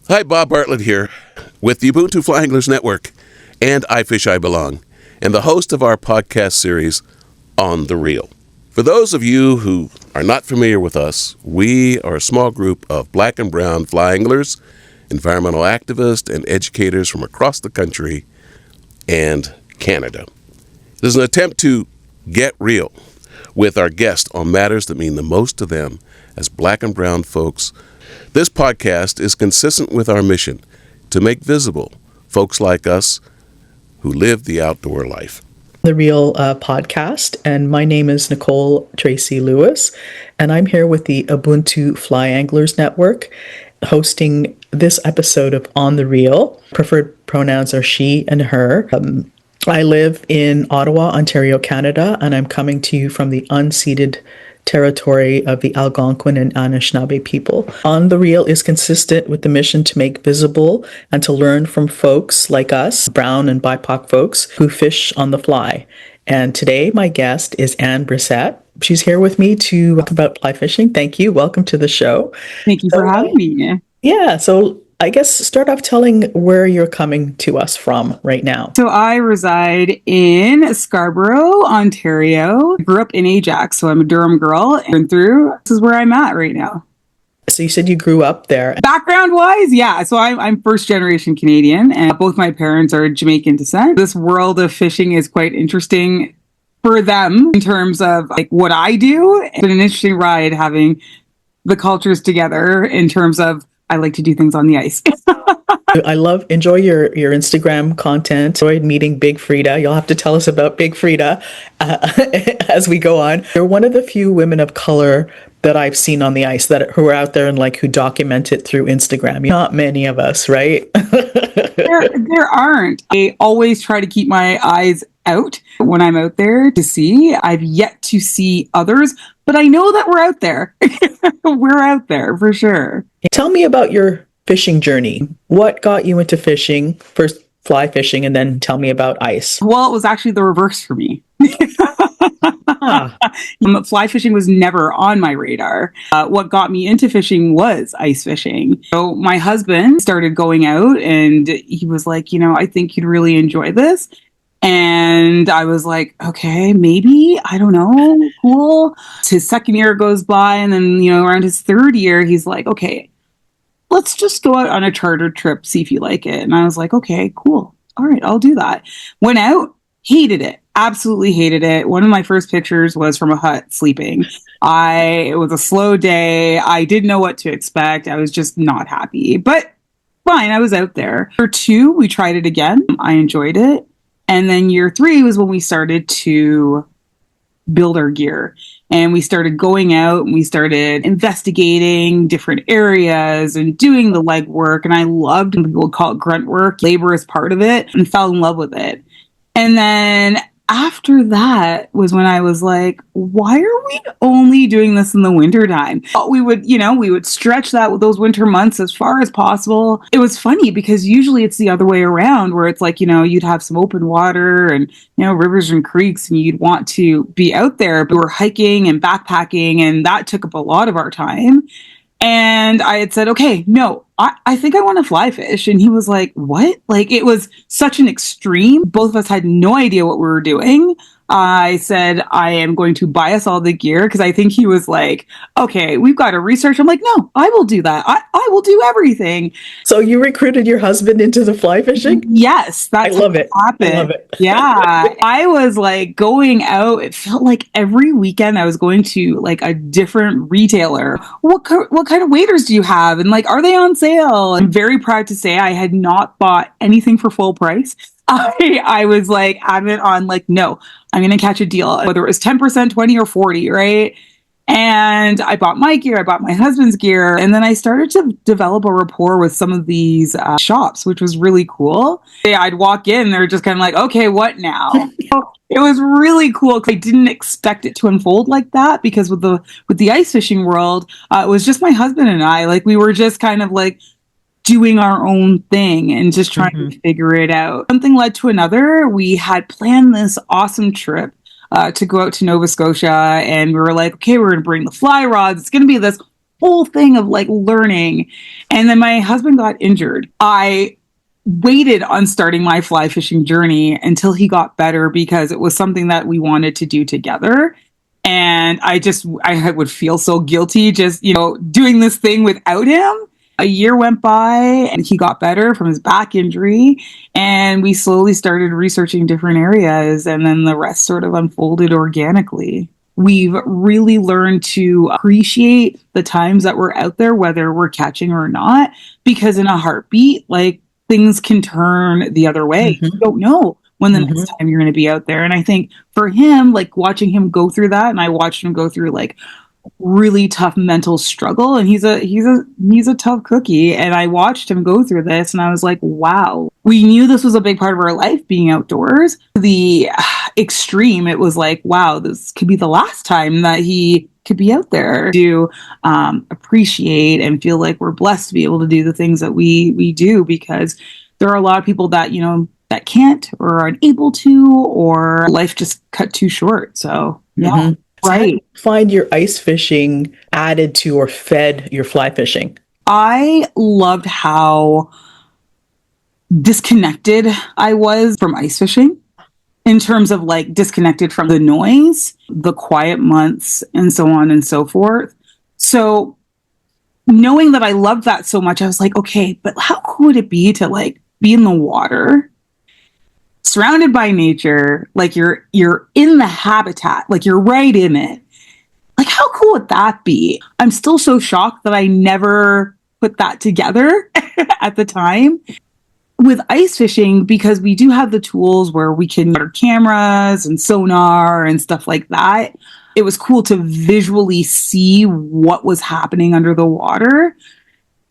Hi, Bob Bartlett here with the Ubuntu Fly Anglers Network and iFishiBelong, and the host of our podcast series, On the Reel. For those of you who are not familiar with us, we are a small group of black and brown fly anglers, environmental activists, and educators from across the country and Canada. It is an attempt to get real with our guests on matters that mean the most to them as black and brown folks. This podcast is consistent with our mission to make visible folks like us who live the outdoor life. The Real podcast, and my name is Nicole Tracy-Lewis, and I'm here with the Ubuntu Fly Anglers Network, hosting this episode of On the Reel. Preferred pronouns are she and her. I live in Ottawa, Ontario, Canada, and I'm coming to you from the unceded territory of the Algonquin and Anishinaabe people. On the Reel is consistent with the mission to make visible and to learn from folks like us, brown and BIPOC folks, who fish on the fly. And today my guest is Ann Brissette. She's here with me to talk about fly fishing. Thank you. Welcome to the show. Thank you for having me. Yeah, so I guess start off telling where you're coming to us from right now. So I reside in Scarborough, Ontario. I grew up in Ajax, so I'm a Durham girl. And this is where I'm at right now. So you said you grew up there. Background-wise, yeah. So I'm first-generation Canadian, and both my parents are Jamaican descent. This world of fishing is quite interesting for them in terms of like what I do. It's been an interesting ride having the cultures together in terms of I like to do things on the ice. Enjoy your Instagram content. Enjoyed meeting Big Frida. You'll have to tell us about Big Frida as we go on. You're one of the few women of color that I've seen on the ice who are out there and who document it through Instagram. Not many of us, right? there aren't. I always try to keep my eyes out when I'm out there to see. I've yet to see others, but I know that we're out there. We're out there for sure. Tell me about your fishing journey. What got you into fishing? First fly fishing, and then tell me about ice. Well, it was actually the reverse for me. Fly fishing was never on my radar. What got me into fishing was ice fishing. So my husband started going out and he was like, I think you'd really enjoy this. And I was like, okay, maybe, I don't know, cool. His second year goes by, and then, around his third year, he's like, okay, let's just go out on a chartered trip, see if you like it. And I was like, okay, cool. All right, I'll do that. Went out, hated it, absolutely hated it. One of my first pictures was from a hut sleeping. It was a slow day. I didn't know what to expect. I was just not happy, but fine, I was out there. Year 2, we tried it again. I enjoyed it. And then year 3 was when we started to build our gear. And we started going out and we started investigating different areas and doing the legwork. And I loved, people call it grunt work, labor is part of it, and fell in love with it. And then after that was when I was like, why are we only doing this in the wintertime? We would stretch those winter months as far as possible. It was funny because usually it's the other way around where it's like, you'd have some open water and, rivers and creeks and you'd want to be out there. But we were hiking and backpacking and that took up a lot of our time. And I had said, okay, no, I think I want to fly fish. And he was like, what? It was such an extreme. Both of us had no idea what we were doing. I said, I am going to buy us all the gear because I think he was like, okay, we've got to research. I'm like, no, I will do that. I will do everything. So you recruited your husband into the fly fishing? Yes. I love it. Happened. I love it. Yeah. I was going out. It felt like every weekend I was going to a different retailer. What kind of waders do you have? And are they on sale? I'm very proud to say I had not bought anything for full price. I was adamant on no, I'm going to catch a deal, whether it was 10%, 20 or 40, right? And I bought my gear, I bought my husband's gear, and then I started to develop a rapport with some of these shops, which was really cool. I'd walk in, they're just kind of like, okay, what now? It was really cool. I didn't expect it to unfold like that because with the ice fishing world, it was just my husband and I. We were just kind of doing our own thing and just trying to figure it out. Something led to another. We had planned this awesome trip to go out to Nova Scotia, and we were like, okay, we're going to bring the fly rods. It's going to be this whole thing of like learning. And then my husband got injured. I waited on starting my fly fishing journey until he got better because it was something that we wanted to do together. And I would feel so guilty just, doing this thing without him. A year went by and he got better from his back injury, and we slowly started researching different areas, and then the rest sort of unfolded organically. We've really learned to appreciate the times that we're out there, whether we're catching or not, because in a heartbeat, like, things can turn the other way. You don't know when the next time you're going to be out there. And I think for him, like, watching him go through that, and I watched him go through like really tough mental struggle, and he's a tough cookie, and I watched him go through this, and I was like, wow, we knew this was a big part of our life, being outdoors. The extreme, it was like, wow, this could be the last time that he could be out there. To appreciate and feel like we're blessed to be able to do the things that we do, because there are a lot of people that that can't or aren't able to, or life just cut too short. So yeah. Right. How do you find your ice fishing added to or fed your fly fishing? I loved how disconnected I was from ice fishing, in terms of like disconnected from the noise, the quiet months, and so on and so forth. So knowing that I loved that so much, I was like, okay, but how cool would it be to like be in the water, surrounded by nature, like you're in the habitat, like you're right in it. Like, how cool would that be? I'm still so shocked that I never put that together at the time. With ice fishing, because we do have the tools where we can get our cameras and sonar and stuff like that, it was cool to visually see what was happening under the water.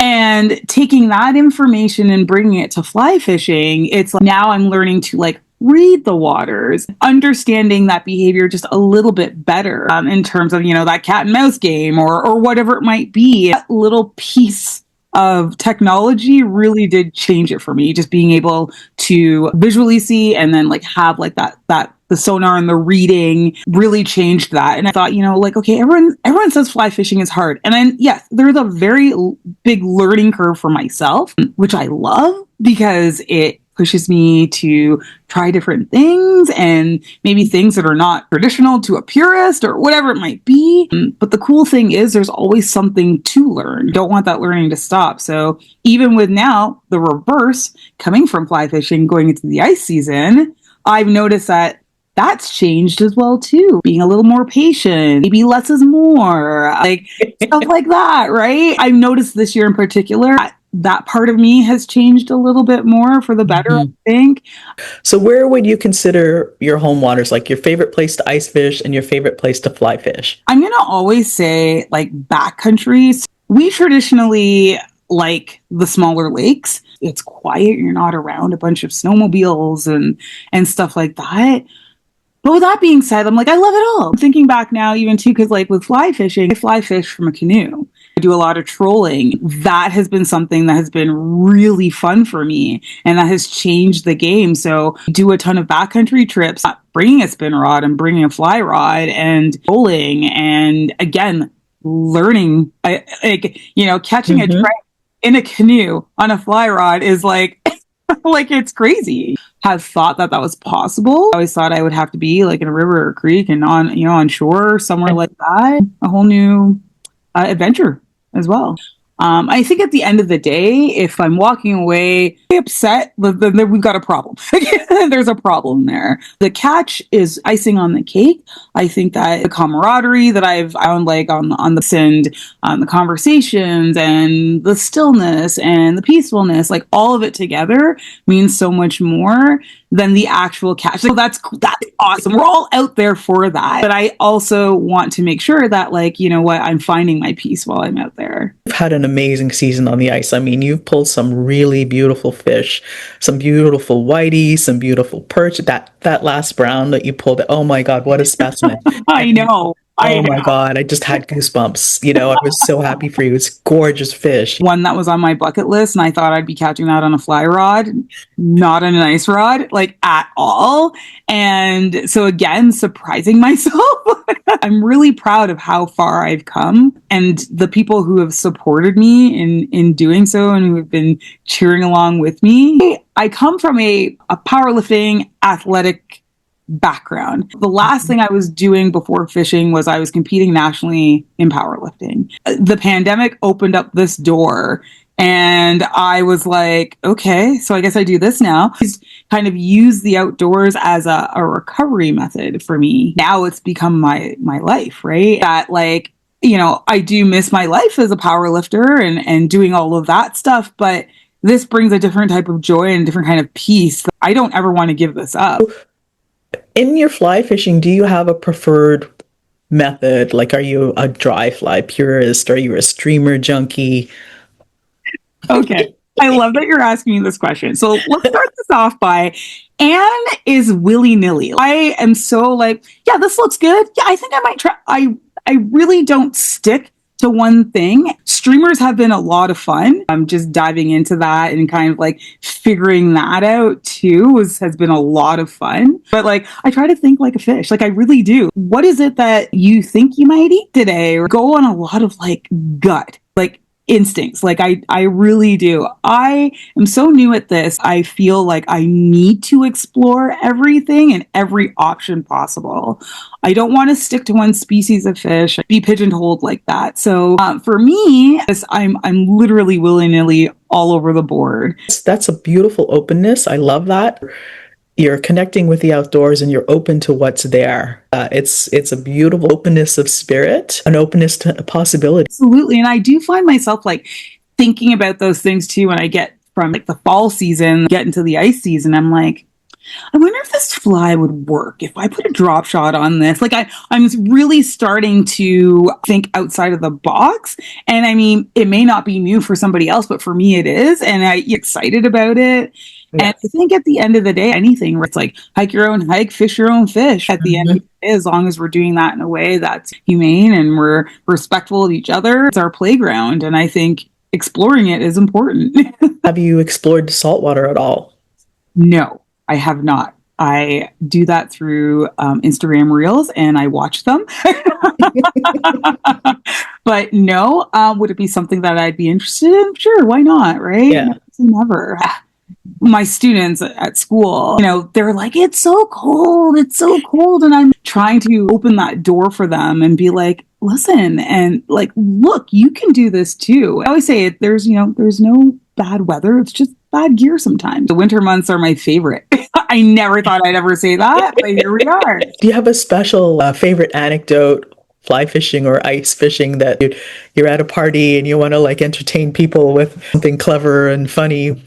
And taking that information and bringing it to fly fishing, it's like now I'm learning to like read the waters, understanding that behavior just a little bit better, in terms of, that cat and mouse game or whatever it might be. That little piece of technology really did change it for me, just being able to visually see and then like have like that the sonar and the reading really changed that. And I thought, like, okay, everyone says fly fishing is hard. And then, yes, there's a very big learning curve for myself, which I love because it pushes me to try different things, and maybe things that are not traditional to a purist or whatever it might be. But the cool thing is there's always something to learn. Don't want that learning to stop. So even with now the reverse coming from fly fishing, going into the ice season, I've noticed that that's changed as well too. Being a little more patient, maybe less is more, like stuff like that, right? I've noticed this year in particular, that part of me has changed a little bit more for the better, I think. So where would you consider your home waters, like your favorite place to ice fish and your favorite place to fly fish? I'm going to always say like backcountry. We traditionally like the smaller lakes. It's quiet. You're not around a bunch of snowmobiles and stuff like that. But with that being said, I'm like, I love it all. I'm thinking back now even too, because like with fly fishing, I fly fish from a canoe. I do a lot of trolling. That has been something that has been really fun for me, and that has changed the game. So I do a ton of backcountry trips, bringing a spin rod and bringing a fly rod and trolling, and again, learning, catching a trout in a canoe on a fly rod is like, like, it's crazy. Have thought that was possible. I always thought I would have to be like in a river or a creek and on shore, somewhere like that. A whole new adventure as well. I think at the end of the day, if I'm walking away upset, then we've got a problem. There's a problem there. The catch is icing on the cake. I think that the camaraderie that I've found, like on the and the conversations and the stillness and the peacefulness, like all of it together means so much more than the actual catch. So that's awesome. We're all out there for that. But I also want to make sure that, like, I'm finding my peace while I'm out there. You've had an amazing season on the ice. I mean, you've pulled some really beautiful fish, some beautiful whitey, some beautiful perch. That last brown that you pulled, oh my God, what a specimen. I know. Oh my God, I just had goosebumps. I was so happy for you. It's gorgeous fish. One that was on my bucket list, and I thought I'd be catching that on a fly rod, not on an ice rod, like at all. And so again, surprising myself. I'm really proud of how far I've come and the people who have supported me in doing so and who have been cheering along with me. I come from a powerlifting athletic background. The last thing I was doing before fishing was I was competing nationally in powerlifting. The pandemic opened up this door and I was like, okay, so I guess I do this now. Just kind of use the outdoors as a recovery method for me. Now it's become my life, right? That like, I do miss my life as a power lifter and doing all of that stuff, but this brings a different type of joy and a different kind of peace. I don't ever want to give this up. In your fly fishing, do you have a preferred method? Like, are you a dry fly purist? Are you a streamer junkie? Okay. I love that you're asking me this question. So let's start this off by Anne is willy-nilly. I am so like, yeah, this looks good. Yeah, I think I might try. I really don't stick to one thing. Streamers have been a lot of fun. I'm just diving into that and kind of like figuring that out too has been a lot of fun. But like, I try to think like a fish. Like I really do. What is it that you think you might eat today? Or go on a lot of like gut, like instincts. Like I really do. I am so new at this. I feel like I need to explore everything and every option possible. I don't want to stick to one species of fish, be pigeonholed like that. So for me, I'm literally willy-nilly all over the board. That's a beautiful openness. I love that. You're connecting with the outdoors and you're open to what's there. It's a beautiful openness of spirit, an openness to possibility. Absolutely. And I do find myself like thinking about those things too when I get from like the fall season, get into the ice season. I'm like, I wonder if this fly would work if I put a drop shot on this. Like I'm really starting to think outside of the box. And I mean, it may not be new for somebody else, but for me it is. And I'm excited about it. And I think at the end of the day, anything where it's like hike your own hike, fish your own fish at the end of the day, as long as we're doing that in a way that's humane and we're respectful of each other, it's our playground. And I think exploring it is important. Have you explored saltwater at all? No, I have not. I do that through Instagram Reels and I watch them. But no, would it be something that I'd be interested in? Sure, why not, right? Yeah. Never. My students at school, they're like, it's so cold. And I'm trying to open that door for them and be like, listen, and like, look, you can do this too. I always say there's no bad weather. It's just bad gear sometimes. The winter months are my favorite. I never thought I'd ever say that, but here we are. Do you have a special favorite anecdote, fly fishing or ice fishing, that you're at a party and you want to like entertain people with something clever and funny?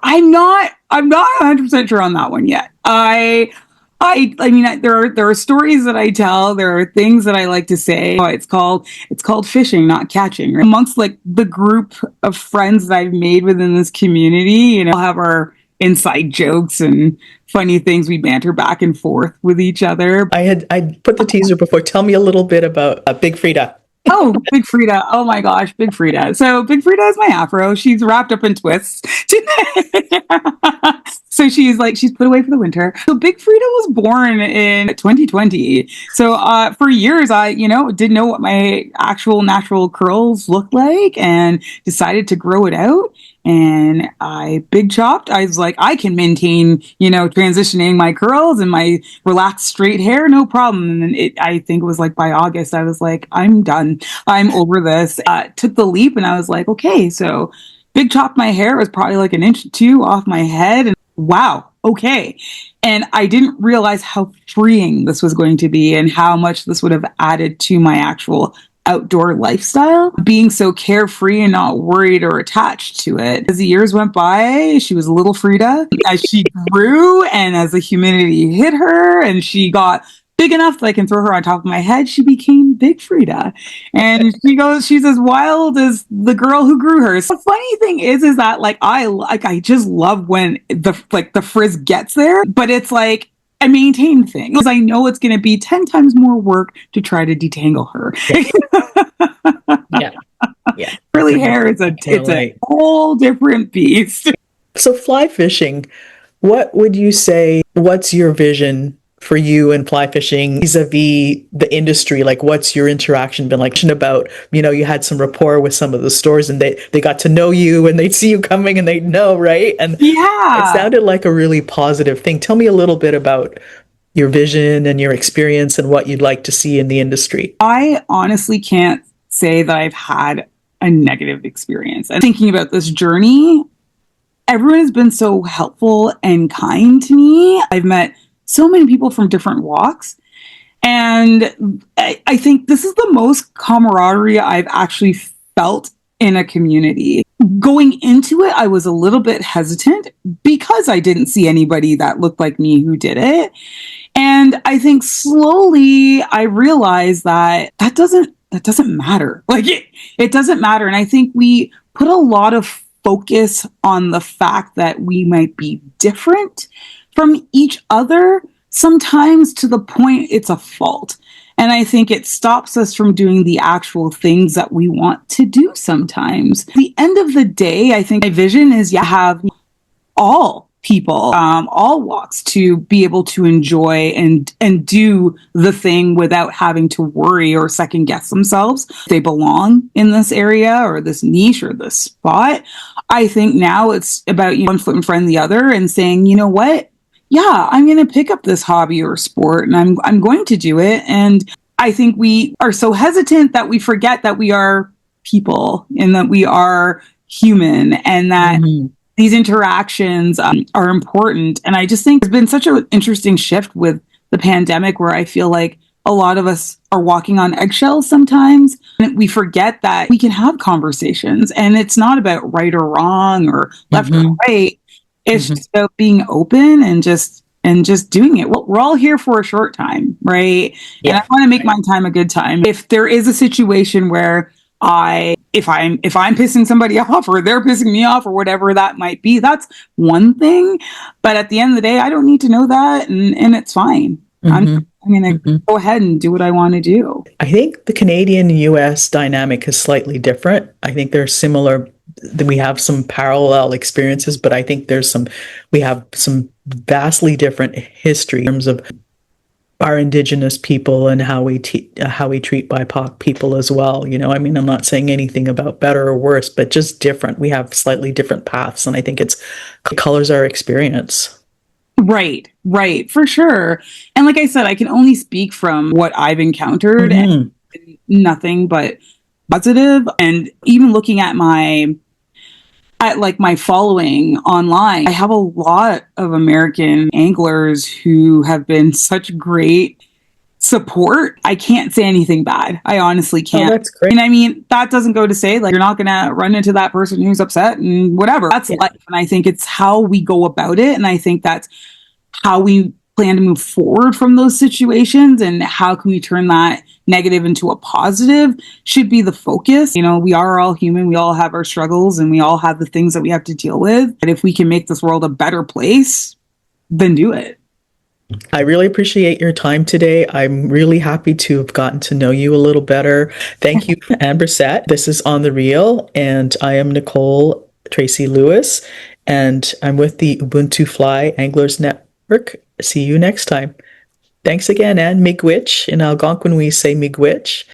I'm not 100% sure on that one yet. I mean, there are stories that I tell. There are things that I like to say. It's called fishing, not catching. Right? Amongst like the group of friends that I've made within this community, we'll have our inside jokes and funny things. We banter back and forth with each other. I put the teaser before. Tell me a little bit about Big Frida. Oh, Big Frida. Oh my gosh, Big Frida. So Big Frida is my afro. She's wrapped up in twists. So she's put away for the winter. So Big Frida was born in 2020. So for years, I, didn't know what my actual natural curls looked like and decided to grow it out. And I big chopped. I was like, I can maintain, transitioning my curls and my relaxed straight hair, no problem. And then I think it was like by August, I was like, I'm done. I'm over this. Took the leap and I was like, okay, so big chopped my hair. It was probably like 1 inch or 2 off my head. And wow, okay. And I didn't realize how freeing this was going to be and how much this would have added to my actual outdoor lifestyle, being so carefree and not worried or attached to it. As the years went by, she was a little Frida. As she grew and as the humidity hit her and she got big enough that I can throw her on top of my head, she became Big Frida. And she's as wild as the girl who grew her. So the funny thing is that I just love when the frizz gets there, but it's like, I maintain things because I know it's going to be 10 times more work to try to detangle her. Yeah. Yeah. Curly hair is it's a whole different beast. So fly fishing, what would you say, what's your vision for you in fly fishing vis-a-vis the industry? Like, what's your interaction been like about, you had some rapport with some of the stores and they got to know you and they'd see you coming and they'd know, right? And yeah, it sounded like a really positive thing. Tell me a little bit about your vision and your experience and what you'd like to see in the industry. I honestly can't say that I've had a negative experience. And thinking about this journey, everyone has been so helpful and kind to me. I've met so many people from different walks. And I think this is the most camaraderie I've actually felt in a community. Going into it, I was a little bit hesitant because I didn't see anybody that looked like me who did it. And I think slowly I realized that doesn't matter. Like it doesn't matter. And I think we put a lot of focus on the fact that we might be different from each other, sometimes to the point it's a fault. And I think it stops us from doing the actual things that we want to do sometimes. At the end of the day, I think my vision is have all people, all walks, to be able to enjoy and do the thing without having to worry or second guess themselves if they belong in this area or this niche or this spot. I think now it's about one foot in front of the other and saying, you know what? Yeah, I'm going to pick up this hobby or sport and I'm going to do it. And I think we are so hesitant that we forget that we are people and that we are human and that these interactions are important. And I just think there's been such an interesting shift with the pandemic where I feel like a lot of us are walking on eggshells sometimes. And we forget that we can have conversations and it's not about right or wrong or left or right. It's just about being open and just doing it. Well, we're all here for a short time, right? Yeah. And I want to make my time a good time. If there is a situation where if I'm pissing somebody off or they're pissing me off or whatever that might be, that's one thing. But at the end of the day, I don't need to know that, and it's fine. I'm going to go ahead and do what I want to do. I think the Canadian-US dynamic is slightly different. I think they're similar. We have some parallel experiences, but I think we have some vastly different history in terms of our Indigenous people and how we treat BIPOC people as well. I mean, I'm not saying anything about better or worse, but just different. We have slightly different paths, and I think it colors our experience. Right, for sure. And like I said, I can only speak from what I've encountered and nothing but positive. And even looking at my following online, I have a lot of American anglers who have been such great support. I can't say anything bad. I honestly can't. Oh, that's great. And I mean, that doesn't go to say you're not going to run into that person who's upset and whatever. That's life. And I think it's how we go about it. And I think that's how we plan to move forward from those situations, and how can we turn that negative into a positive should be the focus. We are all human. We all have our struggles and we all have the things that we have to deal with. But if we can make this world a better place, then do it. I really appreciate your time today. I'm really happy to have gotten to know you a little better. Thank you, Ann Brissette. This is On the Reel, and I am Nicole Tracy-Lewis, and I'm with the Ubuntu Fly Anglers Network. See you next time. Thanks again, Ann. Miigwech. In Algonquin, we say miigwech.